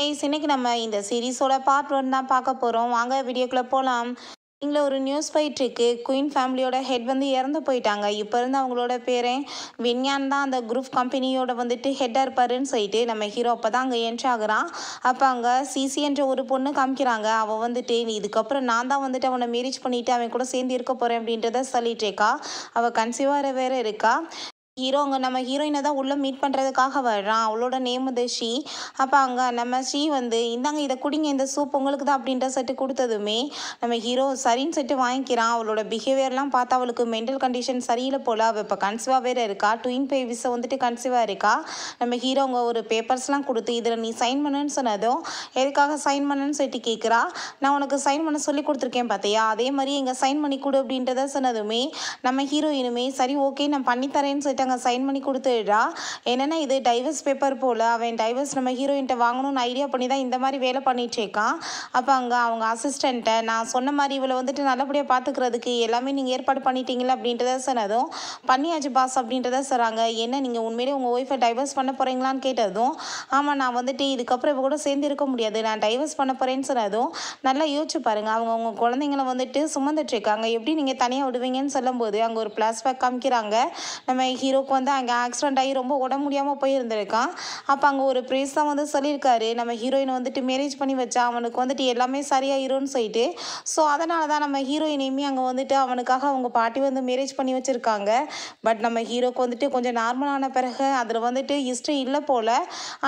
இன்னைக்கு நம்ம இந்த சீரிஸோட பார்ட் 1 தான் பார்க்க போகிறோம். வாங்க வீடியோக்குள்ளே போகலாம். இங்கே ஒரு நியூஸ் போயிட்டுருக்கு. குயின் ஃபேமிலியோட ஹெட் வந்து இறந்து போயிட்டாங்க. இப்போ இருந்து அவங்களோட பேரே விஞ்ஞான் தான் அந்த குரூப் கம்பெனியோட வந்துட்டு ஹெட்டாக இருப்பாருன்னு சொல்லிட்டு நம்ம ஹீரோ அப்போ தான் அங்கே என்ட்ரி ஆகுறான். அப்போ அங்கே சிசி என்ற ஒரு பொண்ணு காமிக்கிறாங்க. அவள் வந்துட்டு இதுக்கப்புறம் நான் தான் வந்துட்டு அவனை மேரேஜ் பண்ணிவிட்டு அவன் கூட சேர்ந்து இருக்க போகிறேன் அப்படின்றத சொல்லிட்டு இருக்கா. அவள் கன்சீவாக வேற இருக்கா. அங்கே நம்ம ஹீரோயினை தான் உள்ளே மீட் பண்ணுறதுக்காக வர்றான். அவளோட நேம் வந்து ஸ்ரீ. அப்போ அங்கே நம்ம ஸ்ரீ வந்து இந்தாங்க இதை குடிங்க, இந்த சூப் உங்களுக்கு தான் அப்படின்ற செட்டு கொடுத்ததுமே நம்ம ஹீரோ சரின்னு செட்டு வாங்கிக்கிறான். அவளோட பிஹேவியர்லாம் பார்த்தா அவளுக்கு மென்டல் கண்டிஷன் சரியில்லை போல். அவள் இப்போ கன்சீவாக வேறு இருக்கா. ட்வின் பேபிஸை வந்துட்டு கன்சீவாக இருக்கா. நம்ம ஹீரோ அவங்க ஒரு பேப்பர்ஸ்லாம் கொடுத்து இதில் நீ சைன் பண்ணுன்னு சொன்னதும் எதுக்காக சைன் பண்ணுன்னு சொல்லிட்டு கேட்குறா. நான் உனக்கு சைன் பண்ண சொல்லி கொடுத்துருக்கேன் பார்த்தியா, அதே மாதிரி எங்கே சைன் பண்ணி கொடு அப்படின்றத சொன்னதுமே நம்ம ஹீரோயினுமே சரி ஓகே நான் பண்ணித்தரேன்னு சொல்லிட்டு அங்கே சைன் பண்ணி கொடுத்துடுறா. என்னென்னா இது டைவர்ஸ் பேப்பர் போல். அவன் டைவர்ஸ் நம்ம ஹீரோயின்ட்ட வாங்கணும்னு ஐடியா பண்ணி தான் இந்த மாதிரி வேலை பண்ணிகிட்ருக்கான். அப்போ அங்கே அவங்க அசிஸ்டண்ட்டை நான் சொன்ன மாதிரி இவளை வந்துட்டு நல்லபடியாக பார்த்துக்கிறதுக்கு எல்லாமே நீங்கள் ஏற்பாடு பண்ணிட்டீங்களா அப்படின்றத சொன்னதும் பண்ணியாச்சு பாஸ் அப்படின்றத சொல்கிறாங்க. என்ன நீங்கள் உண்மையிலே உங்கள் ஒய்ஃபை டைவர்ஸ் பண்ண போகிறீங்களான்னு கேட்டதும் ஆமாம் நான் வந்துட்டு இதுக்கப்புறம் இவ கூட சேர்ந்து இருக்க முடியாது, நான் டைவர்ஸ் பண்ண போகிறேன்னு சொன்னதும் நல்லா யோசிச்சு பாருங்கள். அவங்க குழந்தைங்களை வந்துட்டு சுமந்துட்டுருக்காங்க, எப்படி நீங்கள் தனியாக விடுவீங்கன்னு சொல்லும்போது அங்கே ஒரு ஃப்ளாஷ்பேக் காமிக்கிறாங்க. நம்ம ஹீரோக்கு வந்து அங்கே ஆக்சிடென்ட் ஆகி ரொம்ப உடம்பு முடியாமல் போயிருந்திருக்கான். அப்போ அங்கே ஒரு ப்ரீஸ் தான் வந்து சொல்லியிருக்காரு நம்ம ஹீரோயினை வந்துட்டு மேரேஜ் பண்ணி வச்சா அவனுக்கு வந்துட்டு எல்லாமே சரியாயிரும்னு சொல்லிட்டு. ஸோ அதனால தான் நம்ம ஹீரோயினையுமே அங்கே வந்துட்டு அவனுக்காக அவங்க பாட்டி வந்து மேரேஜ் பண்ணி வச்சுருக்காங்க. பட் நம்ம ஹீரோக்கு வந்துட்டு கொஞ்சம் நார்மலான பிறகு அதில் வந்துட்டு ஹிஸ்ட்ரி இல்லை போல்.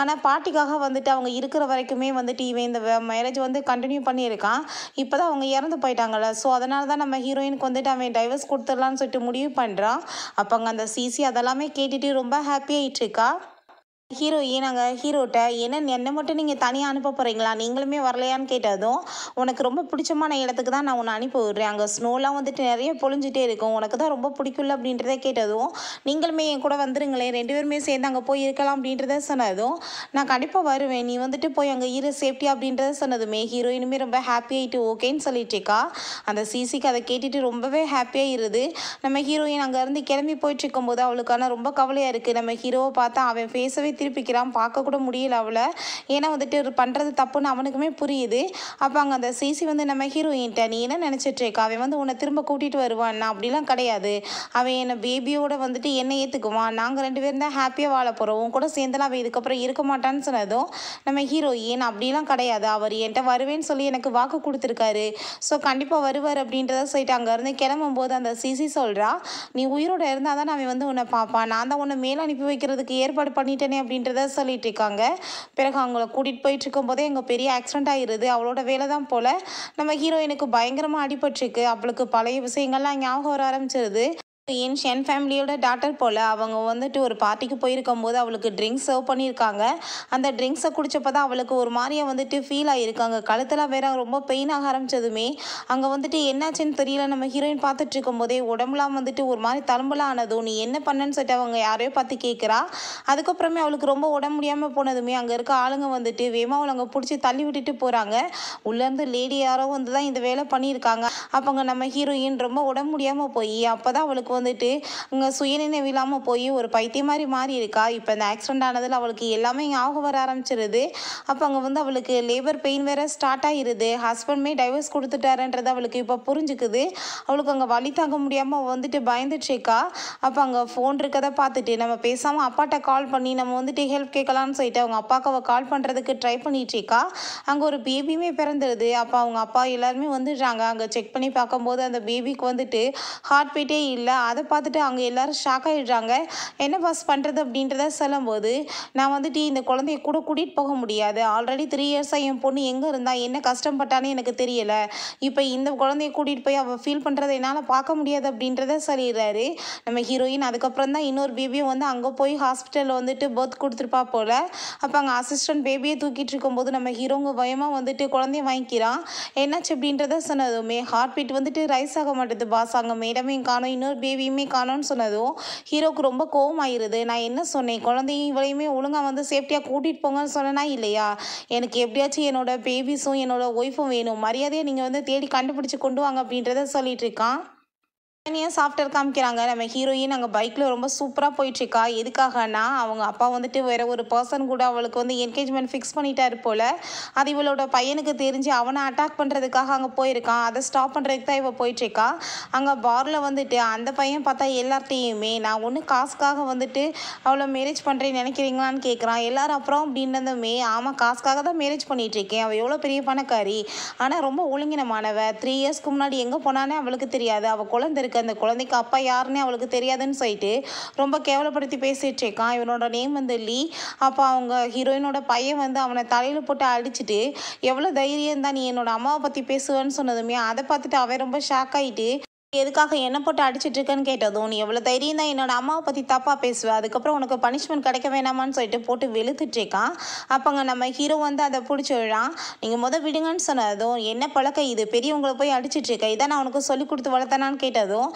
ஆனால் பாட்டிக்காக வந்துட்டு அவங்க இருக்கிற வரைக்குமே வந்துட்டு இவன் இந்த மேரேஜ் வந்து கண்டினியூ பண்ணியிருக்கான். இப்போ தான் அவங்க இறந்து போயிட்டாங்கள்ல. ஸோ அதனால தான் நம்ம ஹீரோயினுக்கு வந்துட்டு அவன் டைவர்ஸ் கொடுத்துடலான்னு சொல்லிட்டு முடிவு பண்ணுறான். அப்போ அங்கே அந்த சிசி அதெல்லாமே கேட்டுட்டு ரொம்ப ஹாப்பியாகிட்டுருக்கா. ஹீரோயின் நாங்கள் ஹீரோட்ட என்னை மட்டும் நீங்கள் தனியாக அனுப்ப போகிறீங்களா, நீங்களுமே வரலையான்னு கேட்டதும் உனக்கு ரொம்ப பிடிச்சமான இடத்துக்கு தான் நான் உன்னை அனுப்பி விடுறேன், அங்கே ஸ்னோலாம் வந்துட்டு நிறைய பொழிஞ்சிட்டே இருக்கும், உனக்கு தான் ரொம்ப பிடிக்கும்ல அப்படின்றத கேட்டதும் நீங்களுமே என் கூட வந்துருங்களேன், 2 பேருமே சேர்ந்து அங்கே போய் இருக்கலாம் அப்படின்றத சொன்னதும் நான் கண்டிப்பாக வருவேன், நீ வந்துட்டு போய் அங்கே இரு சேஃப்டி அப்படின்றத சொன்னதுமே ஹீரோயினுமே ரொம்ப ஹாப்பியாகிட்டு ஓகேன்னு சொல்லிட்டுருக்கா. அந்த சிசிக்கு அதை கேட்டுட்டு ரொம்பவே ஹாப்பியாக இருது. நம்ம ஹீரோயின் அங்கேருந்து கிளம்பி போயிட்டு இருக்கும்போது அவளுக்கான ரொம்ப கவலையாக இருக்குது. நம்ம ஹீரோவை பார்த்தா அவன் பேசவே திருப்பிக்கிறான், பார்க்க கூட முடியல அவளை. ஏன்னா வந்துட்டு பண்ணுறது தப்புன்னு அவனுக்குமே புரியுது. அப்போ அங்கே அந்த சிசி வந்து நம்ம ஹீரோயின்ட்ட நீ என்ன நினச்சிட்டு இருக்க, அவன் வந்து உன்னை திரும்ப கூட்டிகிட்டு வருவான், நான் அப்படிலாம் கிடையாது, அவன் என்னை பேபியோட வந்துட்டு என்னை ஏற்றுக்குவான், நாங்கள் 2 பேரும் தான் ஹாப்பியாக வாழ போகிறோம், உன் கூட சேர்ந்தெல்லாம் அவன் இதுக்கப்புறம் இருக்க மாட்டான்னு சொன்னதும் நம்ம ஹீரோயின் அப்படிலாம் கிடையாது, அவர் என்கிட்ட வருவேன்னு சொல்லி எனக்கு வாக்கு கொடுத்துருக்காரு, ஸோ கண்டிப்பாக வருவார் அப்படின்றத சொல்லிட்டு அங்கேருந்து கிளம்பும்போது அந்த சிசி சொல்கிறா நீ உயிரோட இருந்தால் தான் அவன் வந்து உன்னை பார்ப்பான், நான் தான் உன்னை மேலே அனுப்பி வைக்கிறதுக்கு ஏற்பாடு பண்ணிட்டேனே அப்படின்றத சொல்லிட்டு இருக்காங்க. பிறகு அவங்கள கூட்டிகிட்டு போயிட்டு இருக்கும்போதே எங்கள் பெரிய ஆக்சிடென்ட் ஆகிருது. அவளோட வேலை தான் போல். நம்ம ஹீரோயினுக்கு பயங்கரமாக அடிபட்டிருக்கு. அவளுக்கு பழைய விஷயங்கள்லாம் ஞாபகம் வர ஆரம்பிச்சிருது. என் ஃபேமிலியோட டாட்டர் போல் அவங்க வந்துட்டு ஒரு பார்ட்டிக்கு போயிருக்கும்போது அவளுக்கு ட்ரிங்க்ஸ் சர்வ் பண்ணியிருக்காங்க. அந்த ட்ரிங்க்ஸை குடித்தப்போ தான் அவளுக்கு ஒரு மாதிரியாக வந்துட்டு ஃபீல் ஆகியிருக்காங்க. கழுத்தெல்லாம் வேற ரொம்ப பெயின் ஆக ஆரம்பித்ததுமே அங்கே வந்துட்டு என்னாச்சுன்னு தெரியல. நம்ம ஹீரோயின் பார்த்துட்டு இருக்கும்போதே உடம்புலாம் வந்துட்டு ஒரு மாதிரி தழும்புலாம் ஆனதும் நீ என்ன பண்ணன்னு சொல்லிட்டு அவங்க யாரையோ பார்த்து கேட்குறா. அதுக்கப்புறமே அவளுக்கு ரொம்ப உடம்பு முடியாமல் போனதுமே அங்கே இருக்க ஆளுங்க வந்துட்டு வேமா அவளை அங்கே பிடிச்சி தள்ளி விட்டுட்டு போகிறாங்க. உள்ளேருந்து லேடி யாரோ வந்து தான் இந்த வேலை பண்ணியிருக்காங்க. அப்போ அங்கே நம்ம ஹீரோயின் ரொம்ப உடம்பு முடியாமல் போய் அப்போ தான் அவளுக்கு வந்துட்டு அங்கே சுயநினைவு இல்லாமல் போய் ஒரு பைத்தியம் மாதிரி மாறி இருக்கா. இப்போ இந்த ஆக்சிடென்ட் ஆனதில் அவளுக்கு எல்லாமே ஞாபகம் வர ஆரம்பிச்சிருது. அப்போ அங்கே வந்து அவளுக்கு லேபர் பெயின் வேற ஸ்டார்ட் ஆகிருது. ஹஸ்பண்ட்மே டைவர்ஸ் கொடுத்துட்டாருன்றது அவளுக்கு இப்போ புரிஞ்சுக்குது. அவளுக்கு அங்கே வலி தாங்க முடியாமல் வந்துட்டு பயந்துட்டுருக்கா. அப்போ அங்கே ஃபோன் இருக்கதை பார்த்துட்டு நம்ம பேசாமல் அப்பாட்ட கால் பண்ணி நம்ம வந்துட்டு ஹெல்ப் கேட்கலான்னு சொல்லிட்டு அவங்க அப்பாவுக்கு அவள் கால் பண்ணுறதுக்கு ட்ரை பண்ணிட்டுருக்கா. அங்கே ஒரு பேபியுமே பிறந்துடுது. அப்போ அவங்க அப்பா எல்லாருமே வந்துடுறாங்க. அங்கே செக் பண்ணி பார்க்கும்போது அந்த பேபிக்கு வந்துட்டு ஹார்ட் பீட்டே இல்லை. அதை பார்த்துட்டு அங்கே எல்லோரும் ஷாக் ஆகிடுறாங்க. என்ன பாஸ் பண்ணுறது அப்படின்றத சொல்லும்போது நான் வந்துட்டு இந்த குழந்தைய கூட கூட்டிகிட்டு போக முடியாது, ஆல்ரெடி 3 இயர்ஸாக என் பொண்ணு எங்கே இருந்தால் என்ன கஷ்டப்பட்டானே எனக்கு தெரியலை, இப்போ இந்த குழந்தைய கூட்டிகிட்டு போய் அவள் ஃபீல் பண்ணுறதை என்னால் பார்க்க முடியாது அப்படின்றத சொல்லிடுறாரு நம்ம ஹீரோயின். அதுக்கப்புறம் தான் இன்னொரு பேபியை வந்து அங்கே போய் ஹாஸ்பிட்டலில் வந்துட்டு பர்த் கொடுத்துருப்பா போல். அப்போ அங்கே அசிஸ்டன்ட் பேபியை தூக்கிட்டு இருக்கும்போது நம்ம ஹீரோங்க பயமாக வந்துட்டு குழந்தைய வாங்கிக்கிறான். என்னாச்சு அப்படின்றத சொன்னதுமே ஹார்ட் பீட் வந்துட்டு ரைஸ் ஆக மாட்டேது பாஸ், அங்கே மேடமையும் காணும் இன்னொரு பேபியுமே காணோன்னு சொன்னதும் ஹீரோக்கு ரொம்ப கோவம் ஆயிடுது. நான் என்ன சொன்னேன், குழந்தையும் இவளையுமே ஒழுங்காக வந்து சேஃப்டியாக கூட்டிகிட்டு போங்கன்னு சொன்னேன்னா இல்லையா, எனக்கு எப்படியாச்சும் என்னோட பேபிஸும் என்னோட ஒய்ஃபும் வேணும், மரியாதையை நீங்கள் வந்து தேடி கண்டுபிடிச்சி கொண்டு வாங்க அப்படின்றத சொல்லிட்டு இருக்கான். தனியாக சாஃப்ட்வேர் காமிக்கிறாங்க. நம்ம ஹீரோயின் அங்கே பைக்கில் ரொம்ப சூப்பராக போயிட்டுருக்கா. எதுக்காகனா அவங்க அப்பா வந்துட்டு வேற ஒரு பர்சன் கூட அவளுக்கு வந்து என்கேஜ்மெண்ட் ஃபிக்ஸ் பண்ணிட்டாரு போல். அது இவளோட பையனுக்கு தெரிஞ்சு அவனை அட்டாக் பண்ணுறதுக்காக அங்கே போயிருக்கான். அதை ஸ்டாப் பண்ணுறதுக்கு தான் இவள் போயிட்டுருக்கா. அங்கே பாரில் வந்துட்டு அந்த பையன் பார்த்தா எல்லார்ட்டையுமே நான் ஒன்று காசுக்காக வந்துட்டு அவளை மேரேஜ் பண்ணுறேன்னு நினைக்கிறீங்களான்னு கேட்குறான். எல்லாரும் அப்புறம் அப்படின்னதுமே ஆமாம் காசுக்காக தான் மேரேஜ் பண்ணிகிட்ருக்கேன். அவள் எவ்வளோ பெரிய பணக்காரி, ஆனால் ரொம்ப ஒழுங்கினமானவ. 3 இயர்ஸ்க்கு முன்னாடி எங்கே போனானே அவளுக்கு தெரியாது. அவள் குழந்தை இருக்கு, அந்த குழந்தைக்கு அப்பா யாருன்னே அவளுக்கு தெரியாதுன்னு சொல்லிட்டு ரொம்ப கேவலப்படுத்தி பேசிட்டு இருக்கான். இவனோட நேம் வந்து லீ. அப்போ அவங்க ஹீரோயினோட பையன் வந்து அவனை தலையில் போட்டு அடிச்சுட்டு எவ்வளோ தைரியம் தான் நீ என்னோட அம்மாவை பற்றி பேசுவேன்னு சொன்னதுமே அதை பார்த்துட்டு அவன் ரொம்ப ஷாக் ஆகிட்டு எதுக்காக என்ன போட்டு அடிச்சிட்டு இருக்கேன்னு கேட்டதும் நீ எவ்வளோ தைரியம் தான் என்னோட அம்மாவை பற்றி தப்பாக பேசுவேன், அதுக்கப்புறம் உனக்கு பனிஷ்மெண்ட் கிடைக்க வேணாமான்னு சொல்லிட்டு போட்டு வெளுத்துட்ருக்கான். அப்போங்க நம்ம ஹீரோ வந்து அதை பிடிச்சி விழான். நீங்கள் விடுங்கன்னு சொன்னதும் என்ன பழக்கம் இது, பெரியவங்களை போய் அடிச்சிட்ருக்க, இதான் நான் உனக்கு சொல்லி கொடுத்து வளர்த்தானான்னு கேட்டதும்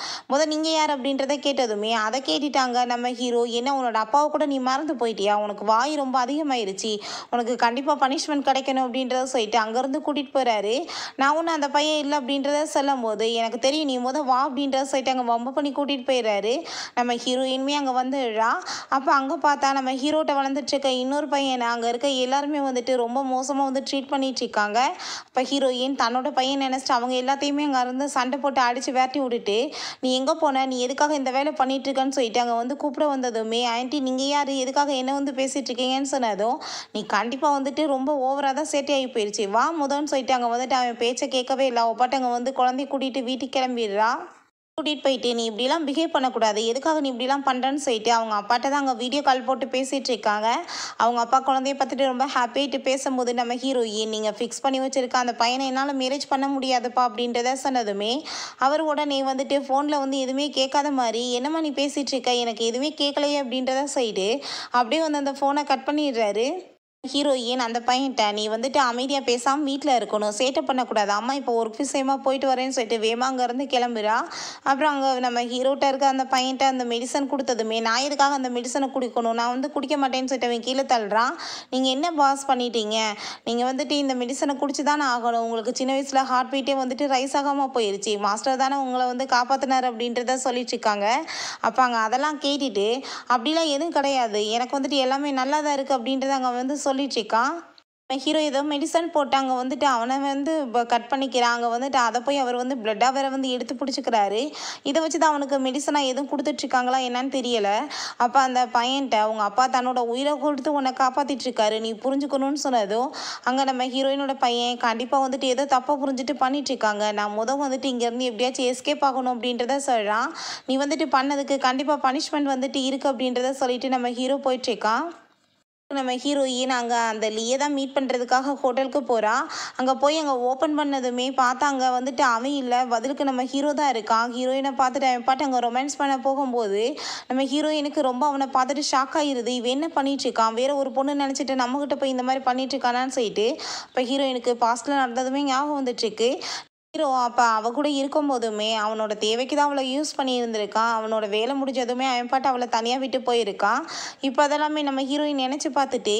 நீங்கள் யார் அப்படின்றத கேட்டதுமே அதை கேட்டுட்டாங்க நம்ம ஹீரோ. என்ன உன்னோட அப்பாவை கூட நீ மறந்து போயிட்டியா, உனக்கு வாய் ரொம்ப அதிகமாயிருச்சு, உனக்கு கண்டிப்பாக பனிஷ்மெண்ட் கிடைக்கணும் அப்படின்றத சொல்லிட்டு அங்கேருந்து கூட்டிகிட்டு போகிறாரு. நான் ஒன்று அந்த பையன் இல்லை அப்படின்றத சொல்லும் போது எனக்கு தெரியும் நீ வா அப்படின்ற சைட்டு அங்கே வம்பு பண்ணி கூட்டிகிட்டு போயிடுறாரு. நம்ம ஹீரோயின்மே அங்கே வந்துடுறா. அப்போ அங்கே பார்த்தா நம்ம ஹீரோட்ட வளர்ந்துட்டுருக்க இன்னொரு பையனை அங்கே இருக்க எல்லாருமே வந்துட்டு ரொம்ப மோசமாக வந்து ட்ரீட் பண்ணிட்டு இருக்காங்க. அப்போ ஹீரோயின் தன்னோட பையன் நினச்சிட்டு அவங்க எல்லாத்தையுமே அங்கே இருந்து சண்டை போட்டு அடித்து விரட்டி விட்டுட்டு நீ எங்கே போன, நீ எதுக்காக இந்த வேலை பண்ணிட்டு இருக்கன்னு சொல்லிட்டு அங்கே வந்து கூப்பிட வந்ததுமே ஆன்ட்டி நீங்கள் யார், எதுக்காக என்ன வந்து பேசிகிட்டு இருக்கீங்கன்னு சொன்னதும் நீ கண்டிப்பாக வந்துட்டு ரொம்ப ஓவராக தான் சேட்டையாகி போயிடுச்சு, வா முதன்னு சொல்லிட்டு அங்கே வந்துட்டு அவன் பேச்சை கேட்கவே இல்லை. அவள் பாட்டு அங்கே வந்து குழந்தைய கூட்டிகிட்டு வீட்டுக்கு கிளம்பிடுறா. கூட்டிகிட்டு போயிட்டு நீ இப்படிலாம் பிஹேவ் பண்ணக்கூடாது, எதுக்காக நீ இப்படிலாம் பண்ணுறேன்னு சொல்லிட்டு அவங்க அப்பாட்ட தான் அங்கே வீடியோ கால் போட்டு பேசிகிட்டு இருக்காங்க. அவங்க அப்பா குழந்தைய பார்த்துட்டு ரொம்ப ஹாப்பியாகிட்டு பேசும்போது நம்ம ஹீரோயின் நீங்கள் ஃபிக்ஸ் பண்ணி வச்சுருக்க அந்த பையனை என்னால் மேரேஜ் பண்ண முடியாதுப்பா அப்படின்றத சொன்னதுமே அவர் உடனே வந்துட்டு ஃபோனில் வந்து எதுவுமே கேட்காத மாதிரி என்னம்மா நீ பேசிகிட்டு இருக்க, எனக்கு எதுவுமே கேட்கலையே அப்படின்றத சொல்லிட்டு அப்படியே வந்து அந்த ஃபோனை கட் பண்ணிடுறாரு. ஹீரோயின் அந்த பையன்ட்ட நீ வந்துட்டு அமைதியாக பேசாமல் வீட்டில் இருக்கணும், சேட்டை பண்ணக்கூடாது, அம்மா இப்போ ஒரு விஷயமாக போயிட்டு வரேன்னு சொல்லிட்டு வேமா அங்கேருந்து கிளம்புறா. அப்புறம் அங்கே நம்ம ஹீரோட்ட இருக்க அந்த பையன்ட்ட அந்த மெடிசன் கொடுத்ததுமே நான் எதுக்காக அந்த மெடிசனை குடிக்கணும், நான் வந்து குடிக்க மாட்டேன்னு சொல்லிட்டு அவன் கீழே தள்ளுறான். நீங்கள் என்ன பாஸ் பண்ணிட்டீங்க, நீங்கள் வந்துட்டு இந்த மெடிசனை குடிச்சு தானே ஆகணும், உங்களுக்கு சின்ன வயசில் ஹார்ட் பீட்டே வந்துட்டு ரைஸ் ஆகாமல் போயிடுச்சு, மாஸ்டர் தானே உங்களை வந்து காப்பாற்றினார் அப்படின்றத சொல்லிட்டு இருக்காங்க. அப்போ அங்கே அதெல்லாம் கேட்டுட்டு அப்படிலாம் எதுவும் கிடையாது, எனக்கு வந்துட்டு எல்லாமே நல்லா தான் இருக்குது அப்படின்றத அங்கே வந்து சொல்லிட்டுருக்கான். ஹீரோ ஏதோ மெடிசன் போட்டு அங்கே வந்துட்டு அவனை வந்து கட் பண்ணிக்கிறான். அங்கே வந்துட்டு அதை போய் அவர் வந்து பிளட்டாக வேற வந்து எடுத்து பிடிச்சிக்கிறாரு. இதை வச்சு தான் அவனுக்கு மெடிசனாக எதுவும் கொடுத்துட்ருக்காங்களா என்னன்னு தெரியலை. அப்போ அந்த பையன்ட்ட அவங்க அப்பா தன்னோட உயிரை கொடுத்து உன்னை காப்பாற்றிட்டுருக்காரு, நீ புரிஞ்சுக்கணும்னு சொன்னதும் அங்கே நம்ம ஹீரோயினோட பையன் கண்டிப்பாக வந்துட்டு ஏதோ தப்பாக புரிஞ்சுட்டு பண்ணிட்டுருக்காங்க, நான் வந்துட்டு இங்கேருந்து எப்படியாச்சும் எஸ்கேப் ஆகணும் அப்படின்றத சொல்கிறான். நீ வந்துட்டு பண்ணதுக்கு கண்டிப்பாக பனிஷ்மெண்ட் வந்துட்டு இருக்குது அப்படின்றத சொல்லிட்டு நம்ம ஹீரோ போயிட்டுருக்கான். நம்ம ஹீரோயின் அங்கே அந்த லீயை தான் மீட் பண்ணுறதுக்காக ஹோட்டலுக்கு போகிறா. அங்கே போய் அங்கே ஓப்பன் பண்ணதுமே பார்த்தா அங்கே வந்துட்டு அவன் இல்லை, பதிலுக்கு நம்ம ஹீரோ தான் இருக்கான். ஹீரோயினை பார்த்துட்டு அவன் பாட்டு அங்கே ரொமான்ஸ் பண்ண போகும்போது நம்ம ஹீரோயினுக்கு ரொம்ப அவனை பார்த்துட்டு ஷாக் ஆகிடுது. இவன் என்ன பண்ணிகிட்ருக்கான், வேறு ஒரு பொண்ணு நினச்சிட்டு நம்மக்கிட்ட போய் இந்த மாதிரி பண்ணிகிட்ருக்கானான்னு சொல்லிட்டு இப்போ ஹீரோயினுக்கு பாஸ்ட்டில் நடந்ததுமே ஞாபகம் வந்துட்டுருக்கு. ஹீரோ அப்போ அவள் கூட இருக்கும்போதுமே அவனோட தேவைக்கு தான் அவளை யூஸ் பண்ணியிருந்திருக்கான். அவனோட வேலை முடிஞ்சதுமே அவன் பாட்டு அவளை தனியாக விட்டு போயிருக்கான். இப்போ அதெல்லாமே நம்ம ஹீரோயின் நினச்சி பார்த்துட்டு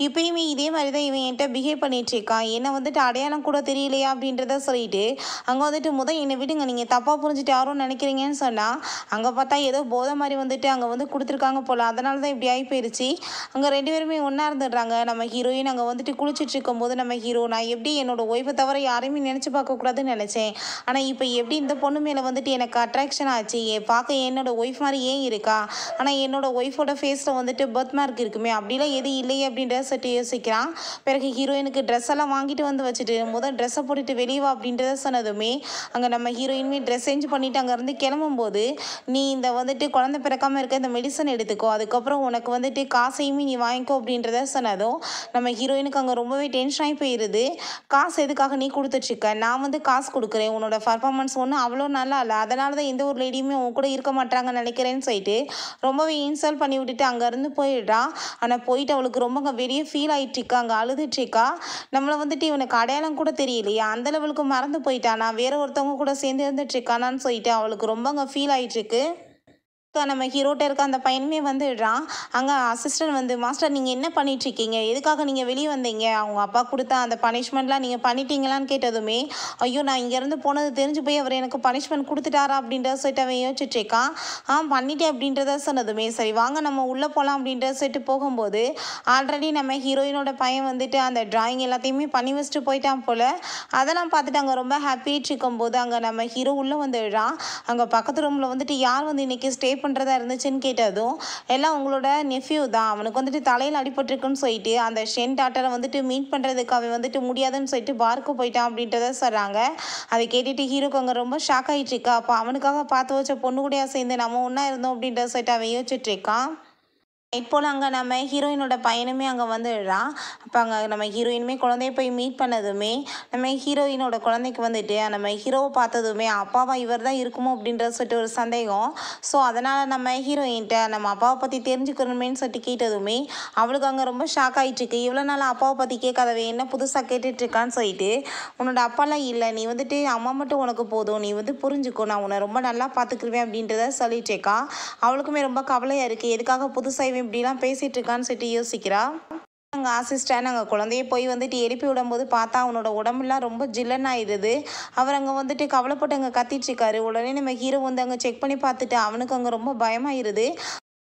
இப்போயுமே இதே மாதிரி தான் இவன் என்கிட்ட பிஹேவ் பண்ணிகிட்ருக்கான், என்னை வந்துட்டு அடையாளம் கூட தெரியலையா அப்படின்றத சொல்லிட்டு அங்கே வந்துட்டு என்னை விடுங்க, நீங்கள் தப்பாக புரிஞ்சுட்டு யாரும் நினைக்கிறீங்கன்னு சொன்னால் அங்கே பார்த்தா ஏதோ போதை மாதிரி வந்துட்டு அங்கே வந்து கொடுத்துருக்காங்க போல், அதனால தான் இப்படி ஆகி போயிடுச்சு. அங்கே 2 பேருமே ஒன்றா இருந்துடுறாங்க. நம்ம ஹீரோயின் அங்கே வந்துட்டு குளிச்சுட்டு இருக்கும்போது நம்ம ஹீரோ நான் எப்படி என்னோட ஒய்ஃபை தவிர யாரையுமே நினச்சி பார்க்கக்கூடாதுன்னு நினச்சேன், ஆனால் இப்போ எப்படி இந்த பொண்ணு மேலே வந்துட்டு எனக்கு அட்ராக்ஷன் ஆச்சு, பார்க்க என்னோட ஒய்ஃப் மாதிரி ஏன் இருக்கா, ஆனால் என்னோட ஒய்ஃபோட ஃபேஸில் வந்துட்டு பர்த் மார்க் இருக்குமே அப்படிலாம் எதுவும் இல்லையே அப்படின்றத சட்டு யோசிக்கிறான். பிறகு ஹீரோயினுக்கு ட்ரெஸ் எல்லாம் வாங்கிட்டு வந்து வச்சுட்டு ட்ரெஸ்ஸை போட்டுட்டு வெளியே வா அப்படின்றத சொன்னதுமே அங்கே நம்ம ஹீரோயினுமே ட்ரெஸ் சேஞ்ச் பண்ணிவிட்டு அங்கேருந்து கிளம்பும்போது நீ இந்த வந்துட்டு குழந்தை பிறக்காமல் இருக்க இந்த மெடிசன் எடுத்துக்கோ, அதுக்கப்புறம் உனக்கு வந்துட்டு காசையுமே நீ வாங்கிக்கோ அப்படின்றத சொன்னதும் நம்ம ஹீரோயினுக்கு அங்கே ரொம்பவே டென்ஷன் ஆகி போயிடுது. காசு எதுக்காக நீ கொடுத்துட்ருக்க, நான் வந்து காசு கொடுக்குறேன், உன்னோட பர்ஃபார்மன்ஸ் ஒன்றும் அவ்வளோ நல்லா இல்லை, அதனால தான் எந்த ஒரு லேடியுமே உன் கூட இருக்க மாட்டாங்கன்னு நினைக்கிறேன்னு சொல்லிட்டு ரொம்பவே இன்சல்ட் பண்ணி விட்டுட்டு அங்கேருந்து போயிடுறா. ஆனால் போயிட்டு அவளுக்கு ரொம்ப வெளியே ஃபீல் ஆகிட்டுருக்கா, அங்கே அழுதுட்ருக்கா. நம்மளை வந்துட்டு இவனுக்கு அடையாளம் கூட தெரியலையா, அந்த லெவலுக்கு மறந்து போயிட்டானா, வேற ஒருத்தவங்க கூட சேர்ந்து இருந்துட்டுருக்கானான்னு சொல்லிட்டு அவளுக்கு ரொம்ப அங்கே ஃபீல் ஆகிட்டுருக்கு. நம்ம ஹீரோட்ட இருக்க அந்த பையனுமே வந்துடுறான். அங்கே அசிஸ்டன்ட் வந்து, மாஸ்டர் நீங்கள் என்ன பண்ணிகிட்ருக்கீங்க, எதுக்காக நீங்கள் வெளியே வந்தீங்க, அவங்க அப்பா கொடுத்த அந்த பனிஷ்மெண்ட்லாம் நீங்கள் பண்ணிட்டீங்களான்னு கேட்டதுமே, ஐயோ நான் இங்கேருந்து போனது தெரிஞ்சு போய் அவர் எனக்கு பனிஷ்மெண்ட் கொடுத்துட்டாரா அப்படின்றத சொல்லிட்டு அவன் யோசிச்சுட்ருக்கான். பண்ணிட்டேன் அப்படின்றத சொன்னதுமே, சரி வாங்க நம்ம உள்ளே போகலாம் அப்படின்றத சொல்லிட்டு போகும்போது, ஆல்ரெடி நம்ம ஹீரோயினோட பையன் வந்துட்டு அந்த டிராயிங் எல்லாத்தையுமே பண்ணி வச்சுட்டு போயிட்டான் போல். அதெல்லாம் பார்த்துட்டு அங்கே ரொம்ப ஹாப்பியாக இருக்கும்போது அங்கே நம்ம ஹீரோ உள்ளே வந்துடுறான். அங்கே பக்கத்து ரூமில் வந்துட்டு யார் வந்து இன்றைக்கி ஸ்டே பண்ணுறதா இருந்துச்சுன்னு கேட்டதும், எல்லாம் உங்களோட நெஃப்யூ தான், அவனுக்கு வந்துட்டு தலையில் அடிபட்டிருக்குன்னு சொல்லிட்டு அந்த ஷென் டாட்டரை வந்துட்டு மீட் பண்ணுறதுக்கு அவன் வந்துட்டு முடியாதுன்னு சொல்லிட்டு பாருக்கு போயிட்டான் அப்படின்றத சொல்கிறாங்க. அதை கேட்டுட்டு ஹீரோக்கு அங்கே ரொம்ப ஷாக் ஆகிட்டு இருக்கா. அப்போ அவனுக்காக பார்த்து வச்ச பொண்ணு கூடயா சேர்ந்து நம்ம ஒன்றா இருந்தோம் அப்படின்றத சொல்லிட்டு அவன் யோசிச்சுட்டு இருக்கான். நைட் போல் அங்கே நம்ம ஹீரோயினோட பையனுமே அங்கே வந்துடுறான். அப்போ அங்கே நம்ம ஹீரோயினுமே குழந்தைய போய் மீட் பண்ணதுமே, நம்ம ஹீரோயினோட குழந்தைக்கு வந்துட்டு நம்ம ஹீரோவை பார்த்ததுமே அப்பாவா இவர் தான் இருக்குமோ அப்படின்றத சொல்லிட்டு ஒரு சந்தேகம். ஸோ அதனால் நம்ம ஹீரோயின்கிட்ட நம்ம அப்பாவை பற்றி தெரிஞ்சுக்கணுமேன்னு சொல்லிட்டு கேட்டதுமே அவளுக்கு அங்கே ரொம்ப ஷாக் ஆகிட்டுருக்கு. இவ்வளோ நாள் அப்பாவை பற்றி கேட்காதவ என்ன புதுசாக கேட்டுட்ருக்கான்னு சொல்லிட்டு, உன்னோட அப்பாலாம் இல்லை, நீ வந்துட்டு அம்மா மட்டும் உனக்கு போதும், நீ வந்து புரிஞ்சுக்கோ, நான் உன்னை ரொம்ப நல்லா பார்த்துக்குருவேன் அப்படின்றத சொல்லிட்டேக்கா. அவளுக்குமே ரொம்ப கவலையாக இருக்குது, எதுக்காக புதுசாக இப்படிலாம் பேசிகிட்டு இருக்கான்னு சொல்லிட்டு யோசிக்கிறா. அங்கே அசிஸ்டன்ட் அங்கே குழந்தைய போய் வந்துட்டு எழுப்பி விடும்போது பார்த்தா அவனோட உடம்புலாம் ரொம்ப ஜில்லன் ஆயிடுது. அவர் அங்கே வந்துட்டு கவலைப்பட்டு அங்கே கத்திட்டு இருக்காரு. உடனே நம்ம ஹீரோ வந்து அங்கே செக் பண்ணி பார்த்துட்டு அவனுக்கு அங்கே ரொம்ப பயமாயிருது.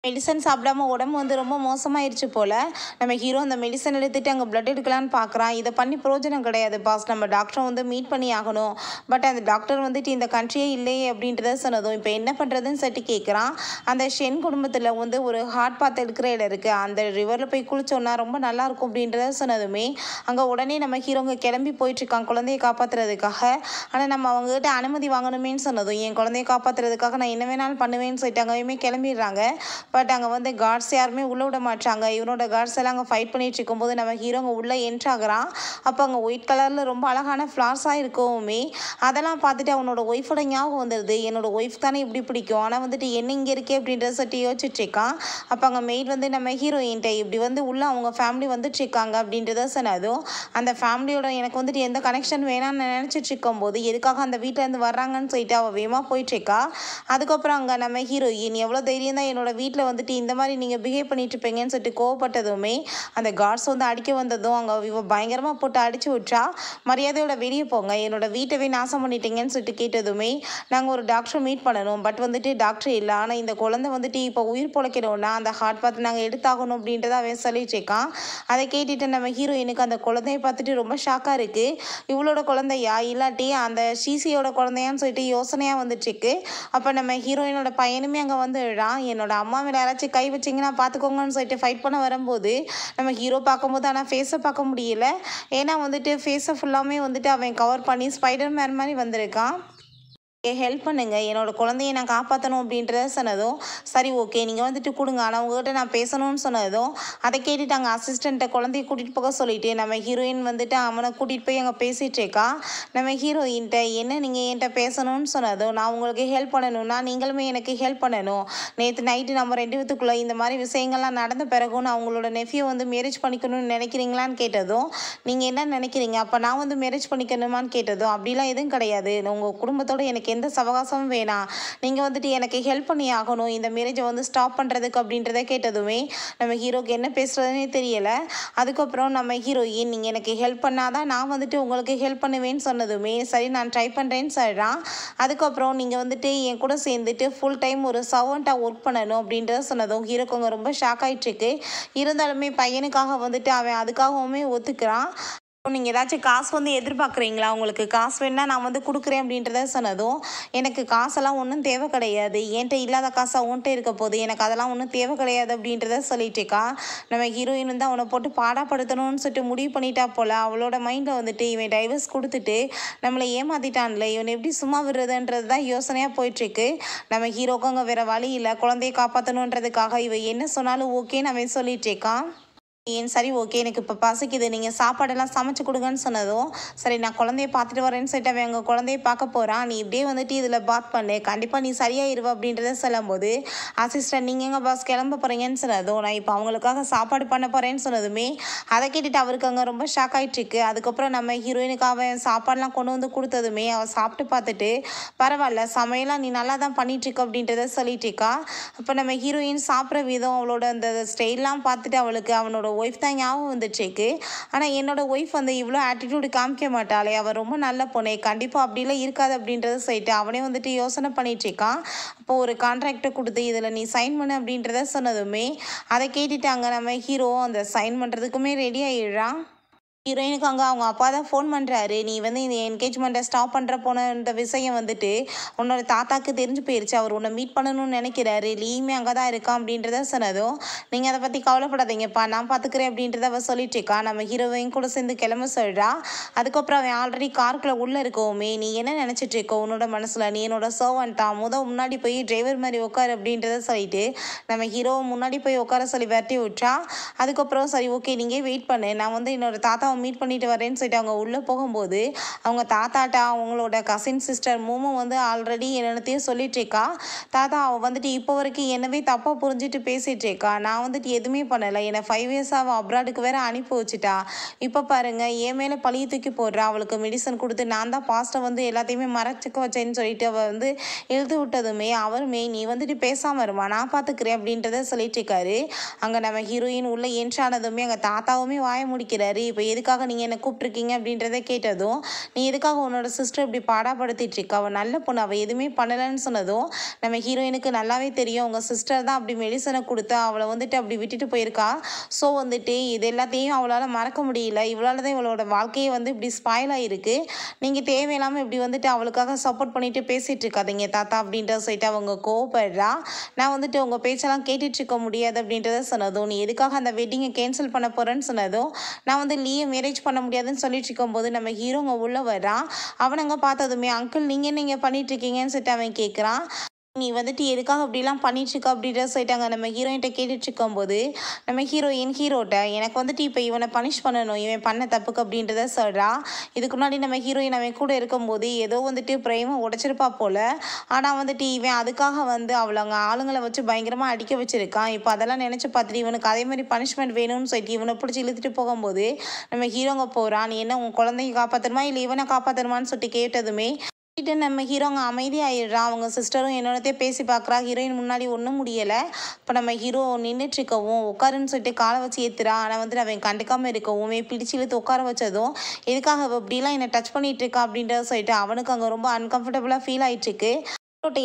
மெடிசன் சாப்பிடாம உடம்பு வந்து ரொம்ப மோசமாயிருச்சு போல். நம்ம ஹீரோ அந்த மெடிசன் எடுத்துகிட்டு அங்கே பிளட் எடுக்கலான்னு பார்க்குறான். இதை பண்ணி பிரயோஜனம் கிடையாது பாஸ், நம்ம டாக்டரை வந்து மீட் பண்ணி ஆகணும். பட் அந்த டாக்டர் வந்துட்டு இந்த கண்ட்ரியே இல்லையே அப்படின்றத சொன்னதும் இப்போ என்ன பண்ணுறதுன்னு சொல்லிட்டு கேட்குறான். அந்த ஷென் குடும்பத்தில் வந்து ஒரு ஹார்ட் பாத் எடுக்கிற இடம் இருக்குது, அந்த ரிவரில் போய் குளிச்சோன்னா ரொம்ப நல்லாயிருக்கும் அப்படின்றத சொன்னதுமே அங்கே உடனே நம்ம ஹீரோங்க கிளம்பி போயிட்டுருக்கான் குழந்தையை காப்பாற்றுறதுக்காக. ஆனால் நம்ம அவங்ககிட்ட அனுமதி வாங்கணுமேன்னு சொன்னதும், என் குழந்தையை காப்பாற்றுறதுக்காக நான் என்ன வேணாலும் பண்ணுவேன்னு சொல்லிட்டு அங்கேயுமே கிளம்பிடுறாங்க. பட் அங்கே வந்து கார்ட்ஸ் யாருமே உள்ளே விட மாட்டாங்க. இவனோட கார்ட்ஸ் எல்லாம் அங்கே ஃபைட் பண்ணிட்டு இருக்கும்போது நம்ம ஹீரோங்க உள்ளே என்ட்ராகிறான். அப்போ அங்கே ஒயிட் கலரில் ரொம்ப அழகான ஃப்ளார்ஸாக இருக்கவுமே அதெல்லாம் பார்த்துட்டு அவனோட ஒய்ஃபோட ஞாபகம் வந்துடுது. என்னோட ஒய்ஃப் தானே இப்படி பிடிக்கும், ஆனால் வந்துட்டு என்ன இங்கே இருக்கே அப்படின்றத சொல்லிட்டு யோசிச்சுட்ருக்கான். அப்போ அங்கே மெய்ட் வந்து நம்ம ஹீரோயின்ட்ட இப்படி வந்து உள்ளே அவங்க ஃபேமிலி வந்துட்டுருக்காங்க அப்படின்றத சொன்னதும், அந்த ஃபேமிலியோட எனக்கு வந்துட்டு எந்த கனெக்ஷன் வேணான்னு நினச்சிட்டு இருக்கும்போது எதுக்காக அந்த வீட்டிலேருந்து வர்றாங்கன்னு சொல்லிட்டு அவள் வேகமாக போயிட்டுருக்கா. அதுக்கப்புறம் அங்கே நம்ம ஹீரோயின் எவ்வளோ தைரியம் தான் என்னோட வீட்டில் வந்துட்டு இந்த மாதிரி நீங்கள் பிஹேவ் பண்ணிட்டு இருப்பீங்கன்னு சொல்லிட்டு கோவப்பட்டதுமே அந்த கார்ட்ஸ் வந்து அடிக்க வந்ததும் அங்கே இவ பயங்கரமாக போட்டு அடிச்சு விட்றா. மரியாதையோட வெளியே போங்க, என்னோட வீட்டவே நாசம் பண்ணிட்டீங்கன்னு சொல்லிட்டு கேட்டதுமே, நாங்கள் ஒரு டாக்டரை மீட் பண்ணணும், பட் வந்துட்டு டாக்டர் இல்லை, ஆனால் இந்த குழந்தை வந்துட்டு இப்போ உயிர் பொழைக்கணும்னா அந்த ஹார்ட் பார்த்து நாங்கள் எடுத்தாகணும் அப்படின்றத அவன் சொல்லிட்டு இருக்கான். அதை கேட்டுட்டு நம்ம ஹீரோயினுக்கு அந்த குழந்தைய பார்த்துட்டு ரொம்ப ஷாக்காக இருக்குது. இவளோட குழந்தையா இல்லாட்டி அந்த ஷீசியோட குழந்தையான்னு சொல்லிட்டு யோசனையாக வந்துட்டுருக்கு. அப்போ நம்ம ஹீரோயினோட பையனுமே அங்கே வந்துடுறான். என்னோட அம்மா மேலே யாராச்சும் கை வச்சிங்கன்னா பார்த்துக்கோங்கன்னு சொல்லிட்டு ஃபைட் பண்ண வரும்போது நம்ம ஹீரோ பார்க்கும்போது ஆனால் ஃபேஸை பார்க்க முடியல. ஏன்னா வந்துட்டு ஃபேஸை ஃபுல்லாமே வந்துட்டு அவன் கவர் பண்ணி ஸ்பைடர் மேன் மாதிரி வந்திருக்கான். ஹெல்ப் பண்ணுங்க, என்னோட குழந்தைய நான் காப்பாற்றணும் அப்படின்றத சொன்னதும், சரி ஓகே நீங்கள் வந்துட்டு கொடுங்க, ஆனால் உங்கள்கிட்ட நான் பேசணும்னு சொன்னதும் அதை கேட்டுட்டு அங்கே அசிஸ்டண்ட்டை குழந்தைய கூட்டிகிட்டு போக சொல்லிட்டு நம்ம ஹீரோயின் வந்துட்டு அவனை கூட்டிகிட்டு போய் அங்கே பேசிகிட்டு இருக்கா. நம்ம ஹீரோயின்ட்ட என்ன நீங்கள் என்கிட்ட பேசணும்னு சொன்னதும், நான் உங்களுக்கு ஹெல்ப் பண்ணணும்னா நீங்களுமே எனக்கு ஹெல்ப் பண்ணணும். நேற்று நைட்டு நம்ம 2 பேத்துக்குள்ளே இந்த மாதிரி விஷயங்கள்லாம் நடந்த பிறகும் நான் உங்களோட நெஃப்யூ வந்து மேரேஜ் பண்ணிக்கணும்னு நினைக்கிறீங்களான்னு கேட்டதும், நீங்கள் என்ன நினைக்கிறீங்க, அப்போ நான் வந்து மேரேஜ் பண்ணிக்கணுமான்னு கேட்டதும், அப்படிலாம் எதுவும் கிடையாது, உங்கள் குடும்பத்தோடு எனக்கு எந்த சவகாசமும் வேணாம், நீங்கள் வந்துட்டு எனக்கு ஹெல்ப் பண்ணி ஆகணும் இந்த மேரேஜை வந்து ஸ்டாப் பண்ணுறதுக்கு அப்படின்றத கேட்டதுமே நம்ம ஹீரோக்கு என்ன பேசுகிறதுனே தெரியலை. அதுக்கப்புறம் நம்ம ஹீரோயின் நீங்கள் எனக்கு ஹெல்ப் பண்ணாதான் நான் வந்துட்டு உங்களுக்கு ஹெல்ப் பண்ணுவேன்னு சொன்னதுமே, சரி நான் ட்ரை பண்ணுறேன்னு சொல்கிறான். அதுக்கப்புறம் நீங்கள் வந்துட்டு என் கூட சேர்ந்துட்டு ஃபுல் டைம் ஒரு சர்வெண்ட்டாக ஒர்க் பண்ணணும் அப்படின்றத சொன்னதும் ஹீரோக்கு அவங்க ரொம்ப ஷாக் ஆகிட்டுருக்கு. இருந்தாலுமே பையனுக்காக வந்துட்டு அவன் அதுக்காகவுமே ஒத்துக்கிறான். நீங்கள் ஏதாச்சும் காசு வந்து எதிர்பார்க்குறீங்களா, உங்களுக்கு காசு வேணா நான் வந்து கொடுக்குறேன் அப்படின்றத சொன்னதும், எனக்கு காசெல்லாம் ஒன்றும் தேவை கிடையாது, என்கிட்ட இல்லாத காசாக உன்கிட்ட இருக்க போது, எனக்கு அதெல்லாம் ஒன்றும் தேவை கிடையாது அப்படின்றத சொல்லிட்டுருக்கா. நம்ம ஹீரோயின் வந்து அவனை போட்டு பாடப்படுத்தணும்னு சொல்லிட்டு முடிவு பண்ணிட்டா போல். அவளோட மைண்டில் வந்துட்டு இவன் டைவர்ஸ் கொடுத்துட்டு நம்மளை ஏமாற்றிட்டான்ல, இவனை எப்படி சும்மா விடுறதுன்றது தான் யோசனையாக போயிட்டுருக்கு. நம்ம ஹீரோக்கு அங்கே வேறு வழி இல்லை, குழந்தைய காப்பாற்றணுன்றதுக்காக இவன் என்ன சொன்னாலும் ஓகேன்னு அவன் சொல்லிட்டுருக்கான். சரி ஓகே எனக்கு இப்போ பசிக்குது நீங்கள் சாப்பாடெல்லாம் சமைச்சு கொடுங்கன்னு சொன்னதும் சரி நான் குழந்தைய பார்த்துட்டு வரேன்னு சொல்லிட்டு அவன் எங்கள் குழந்தைய பார்க்க போகிறான். நீ இப்படியே வந்துட்டு இதில் பாத் பண்ணு கண்டிப்பாக நீ சரியாயிருவ அப்படின்றத சொல்லும்போது அசிஸ்டன்ட் நீங்கள் எங்கள் பாஸ் கிளம்ப போகிறீங்கன்னு சொன்னதும் நான் இப்போ அவங்களுக்காக சாப்பாடு பண்ண போகிறேன்னு சொன்னதுமே அதை கேட்டுட்டு அவருக்கு அங்கே ரொம்ப ஷாக் ஆகிட்டுருக்கு. அதுக்கப்புறம் நம்ம ஹீரோயினுக்கு அவன் சாப்பாடெலாம் கொண்டு வந்து கொடுத்ததுமே அவள் சாப்பிட்டு பார்த்துட்டு பரவாயில்ல சமையலாம் நீ நல்லா தான் பண்ணிகிட்ருக்க அப்படின்றத சொல்லிட்டு இருக்கா. அப்போ நம்ம ஹீரோயின் சாப்பிட்ற விதம் அவளோட அந்த ஸ்டைல்லாம் பார்த்துட்டு அவளுக்கு அவனோட ஒய்ஃப் தான் ஞாபகம் வந்துச்சுக்கு. ஆனால் என்னோட ஒய்ஃப் வந்து இவ்வளோ ஆட்டிடியூடு காமிக்க மாட்டாளே அவள் ரொம்ப நல்ல பொண்ணு கண்டிப்பாக அப்படிலாம் இருக்காது அப்படின்றத சொல்லிட்டு அவனே வந்துட்டு யோசனை பண்ணிட்டு இருக்கான். அப்போ ஒரு கான்ட்ராக்டை கொடுத்து இதில் நீ சைன் பண்ணு அப்படின்றத சொன்னதுமே அதை கேட்டுட்டாங்க நம்ம ஹீரோ அந்த சைன் பண்ணுறதுக்குமே ரெடி ஆகிடுறான். ஹீரோயினுக்கு அங்கே அவங்க அப்பா தான் ஃபோன் பண்ணுறாரு. நீ வந்து இந்த என்கேஜ்மெண்ட்டை ஸ்டாப் பண்ணுற போன இந்த விஷயம் வந்துட்டு உன்னோட தாத்தாக்கு தெரிஞ்சு போயிடுச்சு. அவர் உன்னை மீட் பண்ணணும்னு நினைக்கிறாரு. லீயுமே அங்கே தான் இருக்கான் அப்படின்றத சொன்னதும் நீங்கள் அதை பற்றி கவலைப்படாதீங்கப்பா நான் பார்த்துக்கிறேன் அப்படின்றத அவள் சொல்லிட்டு இருக்கா. நம்ம ஹீரோவையும் கூட சேர்ந்து கிளம்ப சொல்கிறா. அதுக்கப்புறம் அவன் ஆல்ரெடி காருக்குள்ளே உள்ளே இருக்கவுமே நீ என்ன நினச்சிட்டு இருக்கோ உன்னோட மனசில் நீ என்னோட சர்வன்ட் தான் முன்னாடி போய் டிரைவர் மாதிரி உட்காரு அப்படின்றத சொல்லிட்டு நம்ம ஹீரோவை முன்னாடி போய் உட்கார சொல்லி விரட்டி விட்றா. அதுக்கப்புறம் சரி ஓகே நீங்கள் வெயிட் பண்ணு நான் வந்து என்னோட தாத்தா மீட் பண்ணிட்டு வரேன்னு சொல்லிட்டு அவங்க உள்ளே போகும்போது அவங்க தாத்தாட்டா அவங்களோட கசின் சிஸ்டர் மூமு வந்து ஆல்ரெடி என்னத்தையும் சொல்லிட்டு இருக்கா. தாத்தா அவள் வந்துட்டு இப்போ வரைக்கும் என்னவே தப்பாக புரிஞ்சுட்டு பேசிகிட்டு இருக்கா. நான் வந்துட்டு எதுவுமே பண்ணலை என்னை 5 இயர்ஸ் அவள் அப்ராடுக்கு வேற அனுப்பி வச்சுட்டா. இப்போ பாருங்க என் மேலே பழிய தூக்கி போடுறா. அவளுக்கு மெடிசன் கொடுத்து நான் தான் பாஸ்ட்டை வந்து எல்லாத்தையுமே மறைச்சிக்க வச்சேன்னு சொல்லிட்டு அவள் வந்து எழுதி விட்டதுமே அவருமே நீ வந்துட்டு பேசாமல் இருமா நான் பார்த்துக்கிறேன் அப்படின்றத சொல்லிட்டு இருக்காரு. அங்கே நம்ம ஹீரோயின் உள்ளே என்ட்ரானதுமே அங்கே தாத்தாவுமே வாய முடிக்கிறாரு. இப்போ எதுக்காக நீங்கள் என்ன கூப்பிட்ருக்கீங்க அப்படின்றத கேட்டதும் நீ எதுக்காக உன்னோட சிஸ்டர் இப்படி பாடாப்படுத்திட்டு இருக்கா அவள் நல்ல பொண்ணு அவள் எதுவுமே பண்ணலைன்னு சொன்னதும் நம்ம ஹீரோயினுக்கு நல்லாவே தெரியும் உங்கள் சிஸ்டர் தான் அப்படி மெடிசனை கொடுத்து அவளை வந்துட்டு அப்படி விட்டுட்டு போயிருக்கா. ஸோ வந்துட்டு இது எல்லாத்தையும் அவளால் மறக்க முடியல. இவளால் தான் இவளோட வாழ்க்கையை வந்து இப்படி ஸ்பாயில் ஆகிருக்கு. நீங்கள் தேவையில்லாமல் இப்படி வந்துட்டு அவளுக்காக சப்போர்ட் பண்ணிட்டு பேசிகிட்டு இருக்காதீங்க தாத்தா அப்படின்றத சொல்லிட்டு அவங்க கோவப்படுறா. நான் வந்துட்டு உங்கள் பேச்செல்லாம் கேட்டுட்டு இருக்க முடியாது அப்படின்றத சொன்னதும் நீ எதுக்காக அந்த வெட்டிங்கை கேன்சல் பண்ண போகிறேன்னு சொன்னதும் நான் வந்து லீயை மேரேஜ் பண்ண முடியாதுன்னு சொல்லிட்டு இருக்கும்போது நம்ம ஹீரோங்க உள்ளே வரான். அவனங்க பார்த்ததுமே அங்கிள் நீங்கள் என்ன பண்ணிட்டு இருக்கீங்கன்னு சொல்லிட்டு அவன் கேட்குறான். நீ வந்துட்டு எதுக்காக அப்படிலாம் பண்ணிட்டுருக்க அப்படின்ற சொல்லிட்டாங்க. நம்ம ஹீரோயின்கிட்ட கேட்டுட்டு இருக்கும்போது நம்ம ஹீரோட்ட எனக்கு வந்துட்டு இப்போ இவனை பனிஷ் பண்ணணும் இவன் பண்ண தப்புக்கு அப்படின்றத சொல்கிறா. இதுக்கு முன்னாடி நம்ம ஹீரோயின் அவன் கூட இருக்கும்போது ஏதோ வந்துட்டு பிரேமை உடைச்சிருப்பா போல். ஆனால் வந்துட்டு இவன் அதுக்காக வந்து அவளங்க ஆளுங்களை வச்சு பயங்கரமாக அடிக்க வச்சுருக்கான். இப்போ அதெல்லாம் நினச்சி பார்த்துட்டு இவனுக்கு அதே மாதிரி பனிஷ்மெண்ட் வேணும்னு சொல்லிட்டு இவனை பிடிச்சி இழுத்துட்டு போகும்போது நம்ம ஹீரோங்க போகிறான். நீ என்ன உன் குழந்தைய காப்பாற்றணுமா இல்லை இவனை காப்பாற்றணுமான்னு சொல்லிட்டு கேட்டதுமே நம்ம ஹீரோங்க அமைதியாகிடுறான். அவங்க சிஸ்டரும் என்னோடத்தே பேசி பார்க்குறா. ஹீரோயின் முன்னாடி ஒன்றும் முடியலை. இப்போ நம்ம ஹீரோ நின்றுட்டுருக்கவும் உட்காருன்னு சொல்லிட்டு காலை வச்சு ஏற்றுறான். ஆனால் வந்துட்டு அவன் கண்டுக்காமல் இருக்கவும் பிடிச்சி இழுத்து உட்கார வச்சதும் எதுக்காக இப்படிலாம் என்னை டச் பண்ணிகிட்டு இருக்கா அப்படின்றத சொல்லிட்டு அவனுக்கு அங்கே ரொம்ப அன்கம்ஃபர்டபுளாக ஃபீல் ஆகிட்டுருக்கு.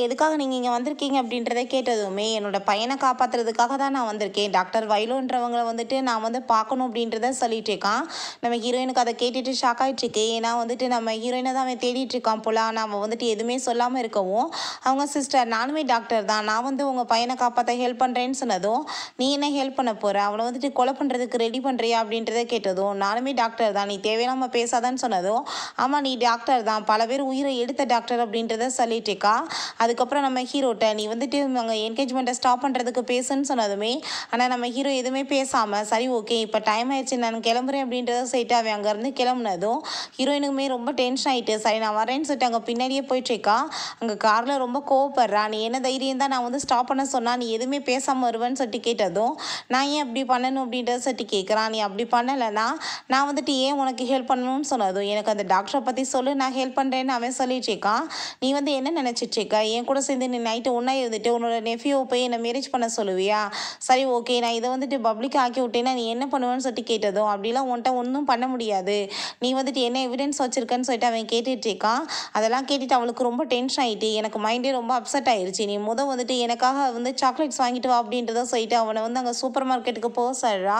எதுக்காக நீங்கள் இங்கே வந்திருக்கீங்க அப்படின்றத கேட்டதுமே என்னோட பையனை காப்பாற்றுறதுக்காக தான் நான் வந்திருக்கேன். டாக்டர் வைலோன்றவங்களை வந்துட்டு நான் வந்து பார்க்கணும் அப்படின்றத சொல்லிட்டு இருக்கான். நம்ம ஹீரோயினுக்கு அதை கேட்டுட்டு ஷாக் ஆகிட்டுருக்கு. ஏன்னா வந்துட்டு நம்ம ஹீரோயினை தான் அவன் தேடிட்டு இருக்கான் போல. ஆனால் அவன் வந்துட்டு எதுவுமே சொல்லாமல் இருக்கவும் அவங்க சிஸ்டர் நானுமே டாக்டர் தான் நான் வந்து உங்கள் பையனை காப்பாற்ற ஹெல்ப் பண்ணுறேன்னு சொன்னதும் நீ என்ன ஹெல்ப் பண்ண போகிற அவனை வந்துட்டு கொலை பண்ணுறதுக்கு ரெடி பண்ணுறியா அப்படின்றத கேட்டதும் நானுமே டாக்டர் தான் நீ தேவையில்லாமல் பேசாதான்னு சொன்னதும் ஆமாம் நீ டாக்டர் தான் பல பேர் உயிரை எடுத்த டாக்டர் அப்படின்றத சொல்லிட்டு இருக்கா. அதுக்கப்புறம் நம்ம ஹீரோட்ட நீ வந்துட்டு அங்கே என்கேஜ்மெண்ட்டை ஸ்டாப் பண்ணுறதுக்கு பேசுன்னு சொன்னதுமே ஆனால் நம்ம ஹீரோ எதுவுமே பேசாமல் சரி ஓகே இப்போ டைம் ஆயிடுச்சு நான் கிளம்புறேன் அப்படின்றத சொல்லிட்டு அவன் அங்கேருந்து கிளம்புனதும் ஹீரோயினுக்குமே ரொம்ப டென்ஷன் ஆகிட்டு சரி நான் வரேன்னு சொல்லிட்டு அங்கே பின்னாடியே போயிட்டுருக்கா. அங்கே காரில் ரொம்ப கோவப்படுறா. நீ என்ன தைரியம் தான் நான் வந்து ஸ்டாப் பண்ண சொன்னால் நீ எதுவுமே பேசாமல் வருவேன்னு சொல்லிட்டு கேட்டதும் நான் ஏன் அப்படி பண்ணணும் அப்படின்றத சொல்லிட்டு கேட்குறான். நீ அப்படி பண்ணலைன்னா நான் வந்துட்டு ஏன் உனக்கு ஹெல்ப் பண்ணணும்னு சொன்னதும் எனக்கு அந்த டாக்டரை பற்றி சொல்லு நான் ஹெல்ப் பண்ணுறேன்னு அவன் சொல்லிட்டு இருக்கான். நீ வந்து என்ன நினச்சிட்டு இருக்க என் கூட சேர்ந்து நீ நைட்டு ஒன்றா இருந்துட்டு உன்னோட நெஃப்யூவை போய் என்னை மேரேஜ் பண்ண சொல்லுவியா சரி ஓகே நான் இதை வந்துட்டு பப்ளிக் ஆக்கி விட்டேன்னா நீ என்ன பண்ணுவேன்னு சொல்லிட்டு கேட்டதும் அப்படிலாம் உன்ட்ட ஒன்றும் பண்ண முடியாது நீ வந்துட்டு என்ன எவிடன்ஸ் வச்சுருக்கன்னு சொல்லிட்டு அவன் கேட்டுட்டு இருக்கான். அதெல்லாம் கேட்டுட்டு அவளுக்கு ரொம்ப டென்ஷன் ஆகிட்டு எனக்கு மைண்டே ரொம்ப அப்செட் ஆயிடுச்சு. நீ வந்துட்டு எனக்காக வந்து சாக்லேட்ஸ் வாங்கிட்டு வா அப்படின்றத சொல்லிட்டு அவனை வந்து அங்கே சூப்பர் மார்க்கெட்டுக்கு போக சொல்கிறா.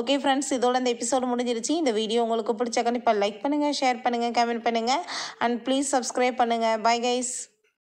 ஓகே ஃப்ரெண்ட்ஸ் இதோட இந்த எபிசோடு முடிஞ்சிருச்சு. இந்த வீடியோ உங்களுக்கு பிடிச்ச கண்டிப்பாக லைக் பண்ணுங்கள் ஷேர் பண்ணுங்கள் கமெண்ட் பண்ணுங்கள் அண்ட் ப்ளீஸ் சப்ஸ்கிரைப் பண்ணுங்கள். Bye guys.